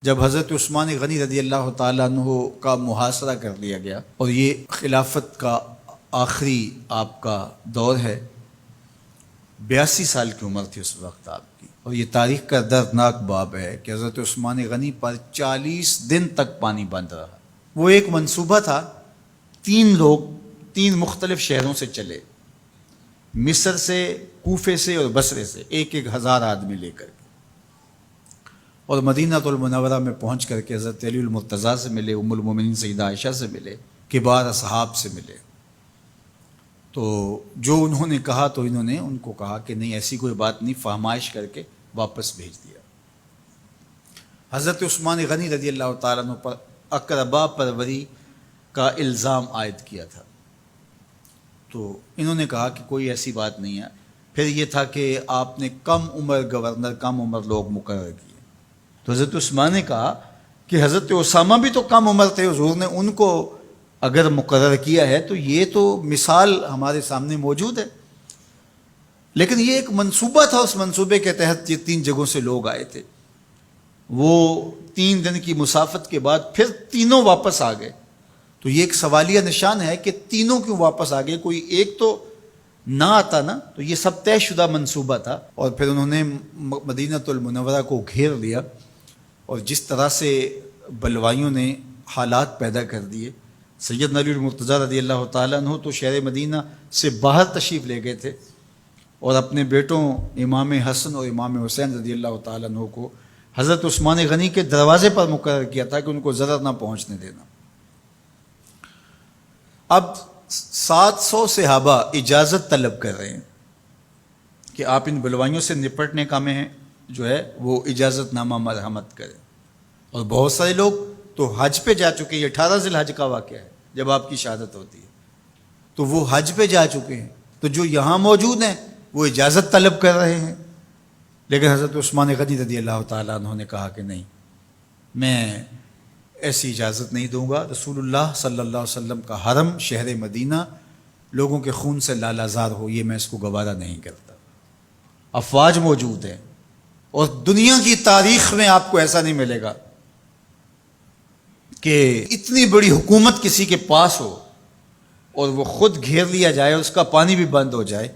جب حضرت عثمان غنی رضی اللہ تعالیٰ عنہ کا محاصرہ کر لیا گیا اور یہ خلافت کا آخری آپ کا دور ہے، 82 سال کی عمر تھی اس وقت آپ کی، اور یہ تاریخ کا دردناک باب ہے کہ حضرت عثمان غنی پر 40 دن تک پانی بند رہا۔ وہ ایک منصوبہ تھا، 3 لوگ 3 مختلف شہروں سے چلے، مصر سے، کوفے سے اور بصرے سے، 1000 آدمی لے کر، اور مدینہ المنورہ میں پہنچ کر کے حضرت علی المرتضیٰ سے ملے، ام المومنین سیدہ عائشہ سے ملے، کبار اصحاب سے ملے۔ تو جو انہوں نے کہا تو انہوں نے ان کو کہا کہ نہیں، ایسی کوئی بات نہیں، فہمائش کر کے واپس بھیج دیا۔ حضرت عثمان غنی رضی اللہ تعالیٰ عنہ پر اقربا پروری کا الزام عائد کیا تھا، تو انہوں نے کہا کہ کوئی ایسی بات نہیں ہے۔ پھر یہ تھا کہ آپ نے کم عمر گورنر، کم عمر لوگ مقرر کیے، تو حضرت عثمان نے کہا کہ حضرت اسامہ بھی تو کم عمر تھے، حضور نے ان کو اگر مقرر کیا ہے تو یہ تو مثال ہمارے سامنے موجود ہے، لیکن یہ ایک منصوبہ تھا، اس منصوبے کے تحت یہ 3 جگہوں سے لوگ آئے تھے۔ وہ 3 دن کی مسافت کے بعد پھر تینوں واپس آ گئے، تو یہ ایک سوالیہ نشان ہے کہ تینوں کیوں واپس آ گئے، کوئی ایک تو نہ آتا نا، تو یہ سب طے شدہ منصوبہ تھا۔ اور پھر انہوں نے مدینہ المنورہ کو گھیر لیا، اور جس طرح سے بلوائیوں نے حالات پیدا کر دیے، سیدنا علی المرتضیٰ رضی اللہ تعالیٰ عنہ تو شہر مدینہ سے باہر تشریف لے گئے تھے، اور اپنے بیٹوں امام حسن اور امام حسین رضی اللہ تعالیٰ عنہ کو حضرت عثمان غنی کے دروازے پر مقرر کیا تھا کہ ان کو ضرر نہ پہنچنے دینا۔ اب 700 صحابہ اجازت طلب کر رہے ہیں کہ آپ ان بلوائیوں سے نپٹنے کا میں جو ہے وہ اجازت نامہ مرحمت کریں، اور بہت سارے لوگ تو حج پہ جا چکے ہیں۔ 18 ذی الحج کا واقعہ ہے جب آپ کی شہادت ہوتی ہے، تو وہ حج پہ جا چکے ہیں، تو جو یہاں موجود ہیں وہ اجازت طلب کر رہے ہیں، لیکن حضرت عثمان غنی رضی اللہ تعالیٰ عنہ نے کہا کہ نہیں، میں ایسی اجازت نہیں دوں گا۔ رسول اللہ صلی اللہ علیہ وسلم کا حرم شہر مدینہ لوگوں کے خون سے لالازار ہو، یہ میں اس کو گوارا نہیں کرتا۔ افواج موجود ہیں، اور دنیا کی تاریخ میں آپ کو ایسا نہیں ملے گا کہ اتنی بڑی حکومت کسی کے پاس ہو اور وہ خود گھیر لیا جائے، اس کا پانی بھی بند ہو جائے،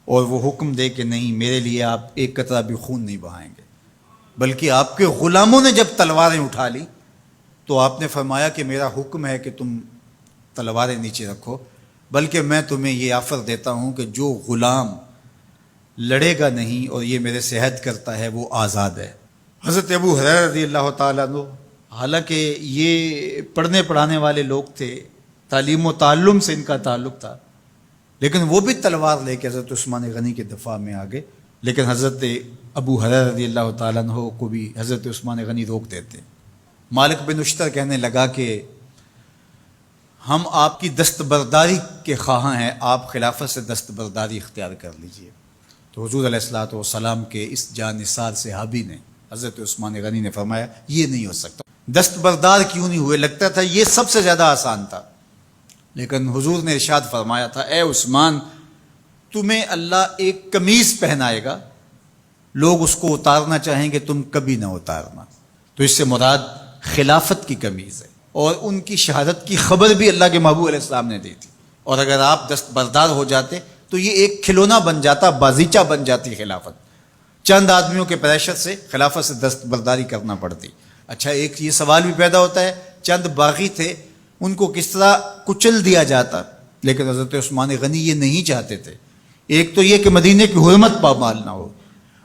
اور وہ حکم دے کہ نہیں، میرے لیے آپ ایک قطرہ بھی خون نہیں بہائیں گے۔ بلکہ آپ کے غلاموں نے جب تلواریں اٹھا لی تو آپ نے فرمایا کہ میرا حکم ہے کہ تم تلواریں نیچے رکھو، بلکہ میں تمہیں یہ آفر دیتا ہوں کہ جو غلام لڑے گا نہیں اور یہ میرے سے عہد کرتا ہے وہ آزاد ہے۔ حضرت ابو ہریرہ رضی اللہ تعالیٰ عنہ، حالانکہ یہ پڑھنے پڑھانے والے لوگ تھے، تعلیم و تعلم سے ان کا تعلق تھا، لیکن وہ بھی تلوار لے کے حضرت عثمان غنی کے دفاع میں آ گئے، لیکن حضرت ابو ہریرہ رضی اللہ تعالیٰ عنہ کو بھی حضرت عثمان غنی روک دیتے۔ مالک بن اشتر کہنے لگا کہ ہم آپ کی دستبرداری کے خواہاں ہیں، آپ خلافت سے دستبرداری اختیار کر لیجئے۔ تو حضور علیہ الصلوۃ والسلام کے اس جانثار صحابی نے، حضرت عثمان غنی نے فرمایا یہ نہیں ہو سکتا۔ دستبردار کیوں نہیں ہوئے؟ لگتا تھا یہ سب سے زیادہ آسان تھا، لیکن حضور نے ارشاد فرمایا تھا، اے عثمان، تمہیں اللہ ایک قمیض پہنائے گا، لوگ اس کو اتارنا چاہیں گے، تم کبھی نہ اتارنا۔ تو اس سے مراد خلافت کی قمیض ہے، اور ان کی شہادت کی خبر بھی اللہ کے محبوب علیہ السلام نے دی تھی، اور اگر آپ دستبردار ہو جاتے تو یہ ایک کھلونا بن جاتا، بازیچہ بن جاتی خلافت۔ چند آدمیوں کے پریشر سے خلافت سے دستبرداری کرنا پڑتی۔ اچھا، ایک یہ سوال بھی پیدا ہوتا ہے، چند باغی تھے، ان کو کس طرح کچل دیا جاتا؟ لیکن حضرت عثمان غنی یہ نہیں چاہتے تھے۔ ایک تو یہ کہ مدینے کی حرمت پامال نہ ہو،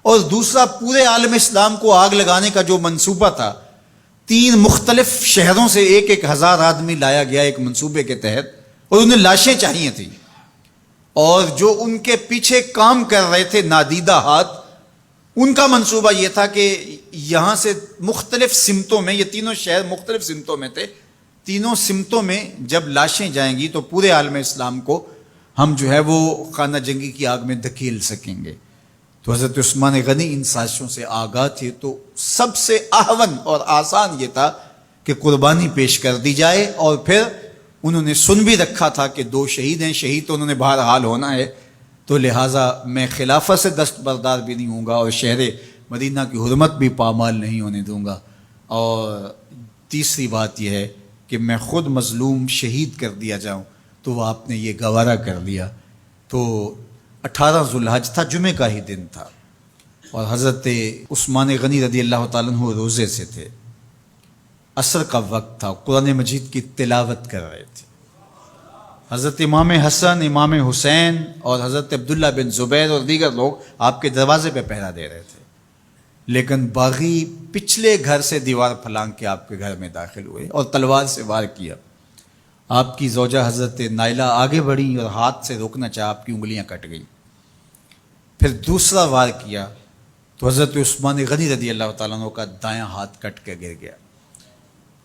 اور دوسرا پورے عالم اسلام کو آگ لگانے کا جو منصوبہ تھا، 3 مختلف شہروں سے 1000 آدمی لایا گیا ایک منصوبے کے تحت، اور انہیں لاشیں چاہیے تھیں، اور جو ان کے پیچھے کام کر رہے تھے نادیدہ ہاتھ، ان کا منصوبہ یہ تھا کہ یہاں سے مختلف سمتوں میں، یہ تینوں شہر مختلف سمتوں میں تھے، تینوں سمتوں میں جب لاشیں جائیں گی تو پورے عالم اسلام کو ہم جو ہے وہ خانہ جنگی کی آگ میں دھکیل سکیں گے۔ تو حضرت عثمان غنی ان سازشوں سے آگاہ تھے، تو سب سے اہون اور آسان یہ تھا کہ قربانی پیش کر دی جائے، اور پھر انہوں نے سن بھی رکھا تھا کہ 2 شہید ہیں، شہید تو انہوں نے بہرحال ہونا ہے، تو لہٰذا میں خلافت سے دستبردار بھی نہیں ہوں گا، اور شہر مدینہ کی حرمت بھی پامال نہیں ہونے دوں گا۔ اور تیسری بات یہ ہے کہ میں خود مظلوم شہید کر دیا جاؤں، تو وہ آپ نے یہ گوارا کر لیا۔ تو 18 ذوالحج تھا، جمعے کا ہی دن تھا، اور حضرت عثمان غنی رضی اللہ تعالیٰ عنہ روزے سے تھے، عصر کا وقت تھا، قرآن مجید کی تلاوت کر رہے تھے۔ حضرت امام حسن، امام حسین اور حضرت عبداللہ بن زبیر اور دیگر لوگ آپ کے دروازے پہ پہرا دے رہے تھے، لیکن باغی پچھلے گھر سے دیوار پھلانگ کے آپ کے گھر میں داخل ہوئے اور تلوار سے وار کیا۔ آپ کی زوجہ حضرت نائلہ آگے بڑھی اور ہاتھ سے روکنا چاہا، آپ کی انگلیاں کٹ گئیں۔ پھر دوسرا وار کیا تو حضرت عثمان غنی رضی اللہ تعالیٰ عنہ کا دایاں ہاتھ کٹ کے گر گیا۔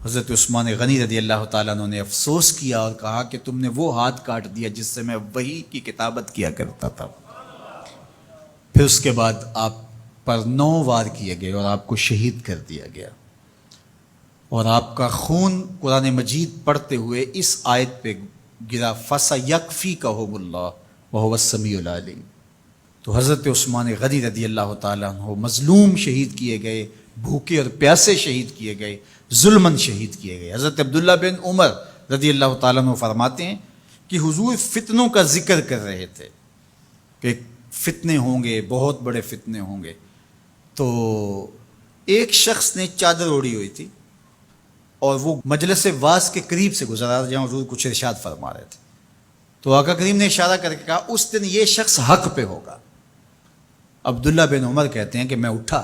حضرت عثمان غنی رضی اللہ تعالیٰ عنہ نے افسوس کیا اور کہا کہ تم نے وہ ہاتھ کاٹ دیا جس سے میں وحی کی کتابت کیا کرتا تھا۔ پھر اس کے بعد آپ پر 9 وار کیے گئے اور آپ کو شہید کر دیا گیا، اور آپ کا خون قرآن مجید پڑھتے ہوئے اس آیت پہ گرا، فَسَيَكْفِيكَهُمُ اللَّهُ وَهُوَ السَّمِيعُ الْعَلِيمُ۔ تو حضرت عثمان غنی رضی اللہ تعالیٰ عنہ مظلوم شہید کیے گئے، بھوکے اور پیاسے شہید کیے گئے، ظلماً شہید کیے گئے۔ حضرت عبداللہ بن عمر رضی اللہ تعالیٰ عنہ فرماتے ہیں کہ حضور فتنوں کا ذکر کر رہے تھے کہ فتنے ہوں گے، بہت بڑے فتنے ہوں گے۔ تو ایک شخص نے چادر اوڑھی ہوئی تھی اور وہ مجلس واعظ کے قریب سے گزرا جہاں حضور کچھ ارشاد فرما رہے تھے، تو آقا کریم نے اشارہ کر کے کہا اس دن یہ شخص حق پہ ہوگا۔ عبداللہ بن عمر کہتے ہیں کہ میں اٹھا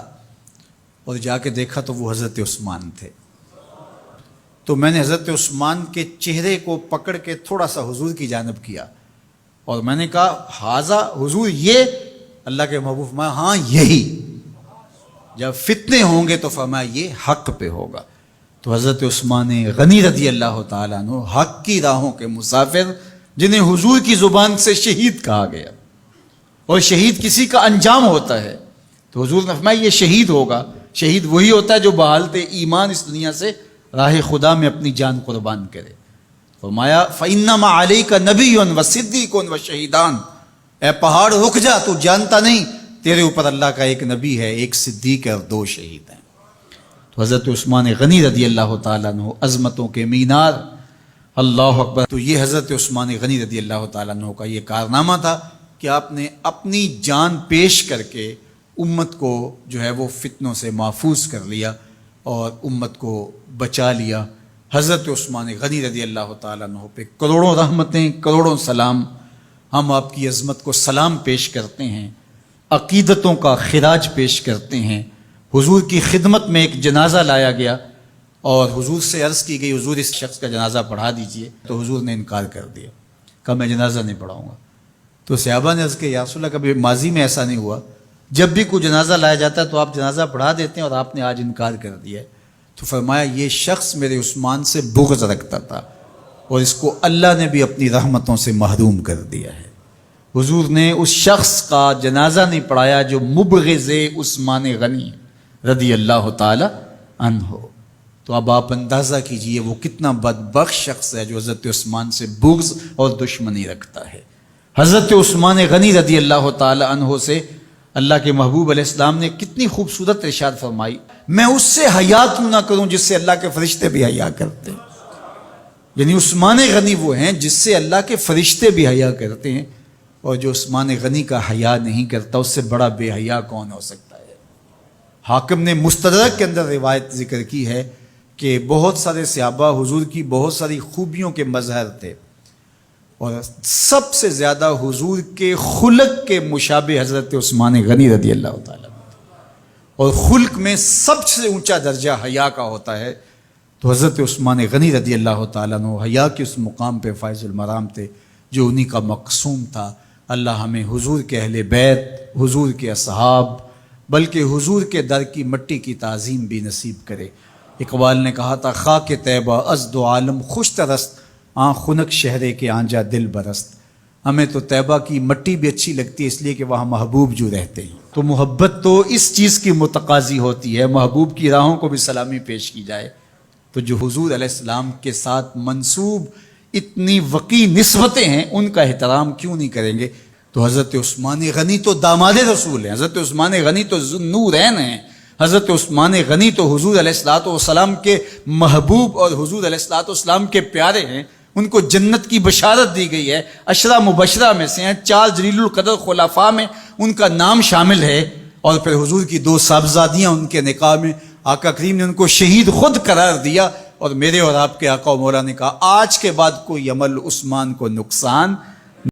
اور جا کے دیکھا تو وہ حضرت عثمان تھے۔ تو میں نے حضرت عثمان کے چہرے کو پکڑ کے تھوڑا سا حضور کی جانب کیا اور میں نے کہا حاذا، حضور یہ؟ اللہ کے محبوب فرمایا ہاں یہی، جب فتنے ہوں گے تو فرمایا یہ حق پہ ہوگا۔ تو حضرت عثمان غنی رضی اللہ تعالیٰ عنہ حق کی راہوں کے مسافر، جنہیں حضور کی زبان سے شہید کہا گیا، اور شہید کسی کا انجام ہوتا ہے، تو حضور نے فرمایا یہ شہید ہوگا۔ شہید وہی ہوتا ہے جو بحالت ایمان اس دنیا سے راہ خدا میں اپنی جان قربان کرے۔ فرمایا فَإِنَّمَا عَلَيْكَ نَبِيٌّ وَصِدِّيقٌ وَشَهِيدَانِ، اے پہاڑ رک جا، تو جانتا نہیں تیرے اوپر اللہ کا ایک نبی ہے، ایک صدیق ہے اور 2 شہید ہیں۔ تو حضرت عثمان غنی رضی اللہ تعالیٰ عنہ عظمتوں کے مینار، اللہ اکبر۔ تو یہ حضرت عثمان غنی رضی اللہ تعالیٰ عنہ کا یہ کارنامہ تھا کہ آپ نے اپنی جان پیش کر کے امت کو جو ہے وہ فتنوں سے محفوظ کر لیا اور امت کو بچا لیا۔ حضرت عثمان غنی رضی اللہ تعالیٰ عنہ پہ کروڑوں رحمتیں، کروڑوں سلام۔ ہم آپ کی عظمت کو سلام پیش کرتے ہیں، عقیدتوں کا خراج پیش کرتے ہیں۔ حضور کی خدمت میں ایک جنازہ لایا گیا اور حضور سے عرض کی گئی حضور اس شخص کا جنازہ پڑھا دیجئے، تو حضور نے انکار کر دیا، کہا میں جنازہ نہیں پڑھاؤں گا۔ تو صحابہ نے عرض کیا یا رسول اللہ کبھی ماضی میں ایسا نہیں ہوا، جب بھی کوئی جنازہ لایا جاتا ہے تو آپ جنازہ پڑھا دیتے ہیں اور آپ نے آج انکار کر دیا ہے؟ تو فرمایا یہ شخص میرے عثمان سے بغض رکھتا تھا اور اس کو اللہ نے بھی اپنی رحمتوں سے محروم کر دیا ہے۔ حضور نے اس شخص کا جنازہ نہیں پڑھایا جو مبغض عثمان غنی رضی اللہ تعالی عنہ۔ تو اب آپ اندازہ کیجئے وہ کتنا بدبخت شخص ہے جو حضرت عثمان سے بغض اور دشمنی رکھتا ہے۔ حضرت عثمان غنی رضی اللہ تعالی عنہ سے اللہ کے محبوب علیہ السلام نے کتنی خوبصورت ارشاد فرمائی، میں اس سے حیا کیوں نہ کروں جس سے اللہ کے فرشتے بھی حیا کرتے ہیں۔ یعنی عثمان غنی وہ ہیں جس سے اللہ کے فرشتے بھی حیا کرتے ہیں، اور جو عثمان غنی کا حیا نہیں کرتا اس سے بڑا بے حیا کون ہو سکتا ہے۔ حاکم نے مستدرک کے اندر روایت ذکر کی ہے کہ بہت سارے صحابہ حضور کی بہت ساری خوبیوں کے مظہر تھے، اور سب سے زیادہ حضور کے خلق کے مشابہ حضرت عثمان غنی رضی اللہ تعالیٰ، اور خلق میں سب سے اونچا درجہ حیا کا ہوتا ہے۔ تو حضرت عثمان غنی رضی اللہ تعالیٰ عنہ حیا کے اس مقام پہ فائز المرام تھے جو انہی کا مقصوم تھا۔ اللہ ہمیں حضور کے اہل بیت، حضور کے اصحاب، بلکہ حضور کے در کی مٹی کی تعظیم بھی نصیب کرے۔ اقبال نے کہا تھا خاک طیبہ از دو عالم خوش ترست، آن خنک شہرے کے آنجا دل برست۔ ہمیں تو طیبہ کی مٹی بھی اچھی لگتی ہے اس لیے کہ وہاں محبوب جو رہتے ہیں۔ تو محبت تو اس چیز کی متقاضی ہوتی ہے، محبوب کی راہوں کو بھی سلامی پیش کی جائے۔ تو جو حضور علیہ السلام کے ساتھ منسوب اتنی وقی نسبتیں ہیں ان کا احترام کیوں نہیں کریں گے؟ تو حضرت عثمان غنی تو داماد رسول ہیں، حضرت عثمان غنی تو ذو النورین ہیں، حضرت عثمان غنی تو حضور علیہ الصلوۃ والسلام کے محبوب اور حضور علیہ الصلوۃ والسلام کے پیارے ہیں، ان کو جنت کی بشارت دی گئی ہے، عشرہ مبشرہ میں سے ہیں، 4 جلیل القدر خلفاء میں ان کا نام شامل ہے، اور پھر حضور کی 2 صاحبزادیاں ان کے نکاح میں آقا کریم نے ان کو شہید خود قرار دیا، اور میرے اور آپ کے آقا و مولا نے کہا آج کے بعد کوئی عمل عثمان کو نقصان